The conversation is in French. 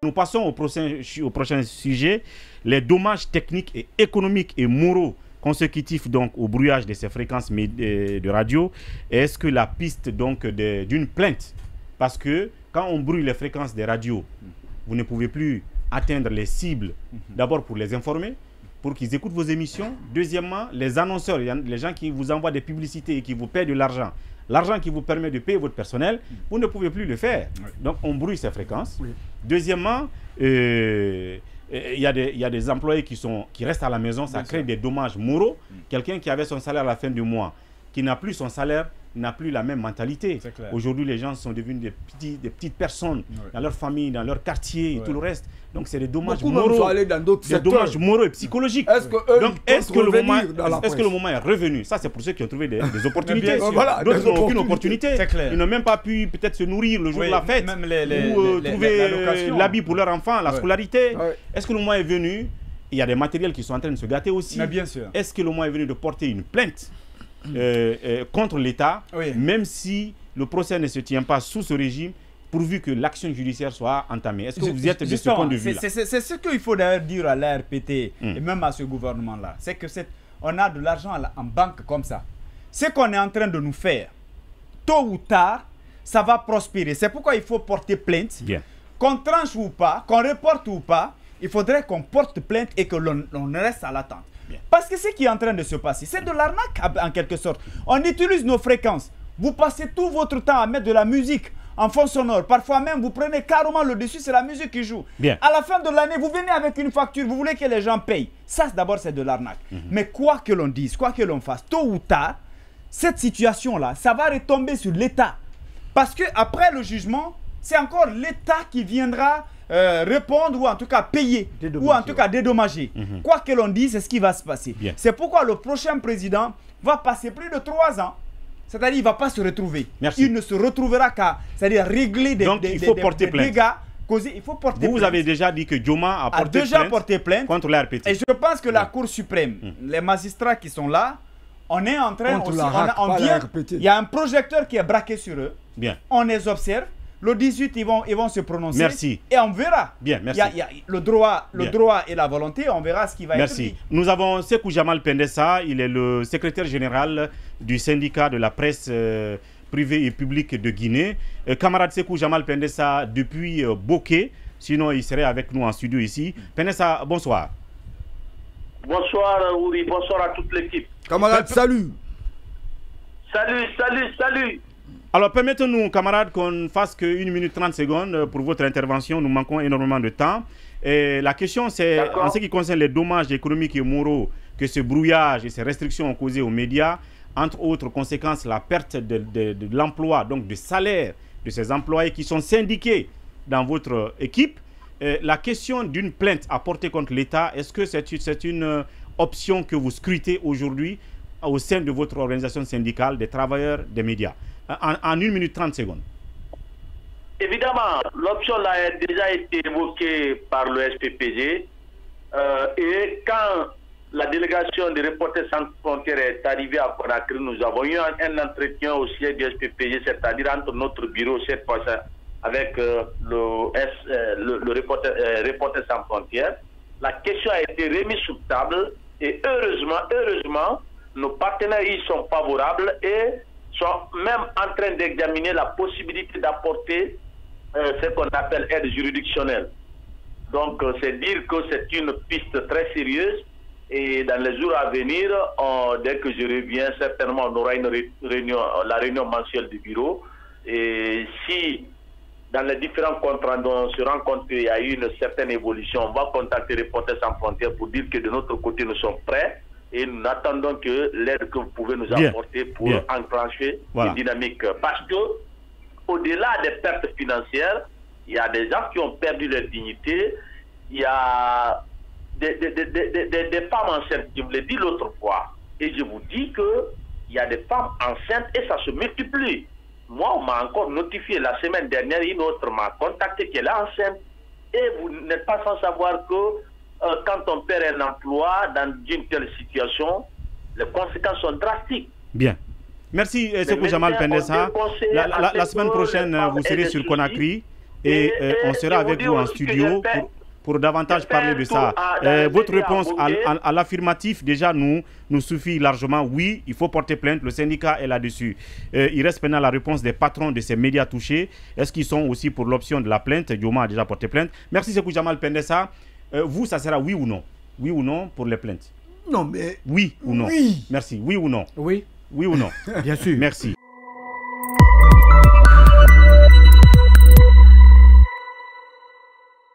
Nous passons au prochain sujet, les dommages techniques et économiques et moraux consécutifs donc au brouillage de ces fréquences de radio. Est-ce que la piste donc d'une plainte, parce que quand on brouille les fréquences des radios, vous ne pouvez plus atteindre les cibles, d'abord pour les informer, pour qu'ils écoutent vos émissions. Deuxièmement, les annonceurs, les gens qui vous envoient des publicités et qui vous paient de l'argent, l'argent qui vous permet de payer votre personnel, vous ne pouvez plus le faire. Donc on brouille ces fréquences. Deuxièmement, il y a des employés qui restent à la maison, ça crée des dommages moraux. Quelqu'un qui avait son salaire à la fin du mois, qui n'a plus son salaire, n'a plus la même mentalité. Aujourd'hui, les gens sont devenus des petites personnes dans leur famille, dans leur quartier et tout le reste. Donc, c'est des dommages moraux, des dommages moraux et psychologiques. Est-ce que le moment est revenu? Ça, c'est pour ceux qui ont trouvé des opportunités. D'autres n'ont aucune opportunité. Ils n'ont même pas pu peut-être se nourrir le jour de la fête ou trouver l'habit pour leur enfant, la scolarité. Est-ce que le moment est venu? Il y a des matériels qui sont en train de se gâter aussi. Est-ce que le moment est venu de porter une plainte contre l'État, même si le procès ne se tient pas sous ce régime, pourvu que l'action judiciaire soit entamée? Est-ce que vous êtes de ce point de vue-là? C'est ce qu'il faut d'ailleurs dire à l'ARPT et même à ce gouvernement-là. C'est que on a de l'argent en banque comme ça. Ce qu'on est en train de nous faire, tôt ou tard, ça va prospérer. C'est pourquoi il faut porter plainte. Qu'on tranche ou pas, qu'on reporte ou pas, il faudrait qu'on porte plainte et que l'on reste à l'attente. Parce que ce qui est en train de se passer, c'est de l'arnaque en quelque sorte. On utilise nos fréquences. Vous passez tout votre temps à mettre de la musique en fond sonore. Parfois même, vous prenez carrément le dessus, c'est la musique qui joue. À la fin de l'année, vous venez avec une facture, vous voulez que les gens payent. Ça, d'abord, c'est de l'arnaque. Mais quoi que l'on dise, quoi que l'on fasse, tôt ou tard, cette situation-là, ça va retomber sur l'État. Parce qu'après le jugement, c'est encore l'État qui viendra répondre ou en tout cas payer ou en tout cas dédommager. Quoi que l'on dise, c'est ce qui va se passer. C'est pourquoi le prochain président va passer plus de 3 ans. C'est-à-dire qu'il ne va pas se retrouver. Il ne se retrouvera qu'à régler des dégâts. Il faut porter plainte. Vous avez déjà dit que Dioma a porté plainte contre l'ARPT. Et je pense que la Cour suprême, les magistrats qui sont là, on est en train il y a un projecteur qui est braqué sur eux. On les observe. Le 18, ils vont se prononcer. Et on verra. Il y a le droit et la volonté, on verra ce qui va être dit. Nous avons Sekou Jamal Pendessa, il est le secrétaire général du syndicat de la presse privée et publique de Guinée. Camarade Sekou Jamal Pendessa depuis Bokeh, sinon il serait avec nous en studio ici. Pendessa, bonsoir. Bonsoir Ouri, bonsoir à toute l'équipe. Camarade, salut. Salut. Alors, permettez-nous, camarades, qu'on fasse que 1 minute 30 secondes pour votre intervention. Nous manquons énormément de temps. Et la question, c'est en ce qui concerne les dommages économiques et moraux que ce brouillage et ces restrictions ont causé aux médias, entre autres conséquences, la perte de l'emploi, donc du salaire de ces employés qui sont syndiqués dans votre équipe. La question d'une plainte à porter contre l'État, est-ce que c'est une option que vous scrutez aujourd'hui au sein de votre organisation syndicale des travailleurs des médias? En 1 minute 30 secondes. Évidemment, l'option a déjà été évoquée par le SPPG. Et quand la délégation des Reporters sans frontières est arrivée à Conakry, nous avons eu un entretien au siège du SPPG, c'est-à-dire entre notre bureau, cette fois avec le Reporters sans frontières. La question a été remise sur table et heureusement, nos partenaires y sont favorables et sont même en train d'examiner la possibilité d'apporter ce qu'on appelle aide juridictionnelle. Donc, c'est dire que c'est une piste très sérieuse et dans les jours à venir, dès que je reviens, certainement on aura une réunion, la réunion mensuelle du bureau. Et si dans les différents comptes rendus on se rend compte qu'il y a eu une certaine évolution, on va contacter Reporters sans frontières pour dire que de notre côté nous sommes prêts. Et nous attendons que l'aide que vous pouvez nous apporter pour enclencher une dynamique. Parce que, au-delà des pertes financières, il y a des gens qui ont perdu leur dignité. Il y a des femmes enceintes, je vous l'ai dit l'autre fois. Et je vous dis qu'il y a des femmes enceintes et ça se multiplie. Moi, on m'a encore notifié la semaine dernière, une autre m'a contacté qu'elle est enceinte. Et vous n'êtes pas sans savoir que quand on perd un emploi dans une telle situation, les conséquences sont drastiques. Bien. Merci, Sekou Jamal Pendessa. La semaine prochaine, vous serez sur Conakry. et on sera avec vous en studio pour davantage parler de ça. Votre réponse à l'affirmatif, déjà, nous suffit largement. Oui, il faut porter plainte. Le syndicat est là-dessus. Il reste maintenant la réponse des patrons de ces médias touchés. Est-ce qu'ils sont aussi pour l'option de la plainte? Dioma a déjà porté plainte. Merci, Sekou Jamal Pendessa. Vous, ça sera oui ou non? Oui ou non pour les plaintes? Non, mais... Oui ou non? Oui. Merci. Oui ou non? Oui. Oui ou non? Bien sûr. Merci.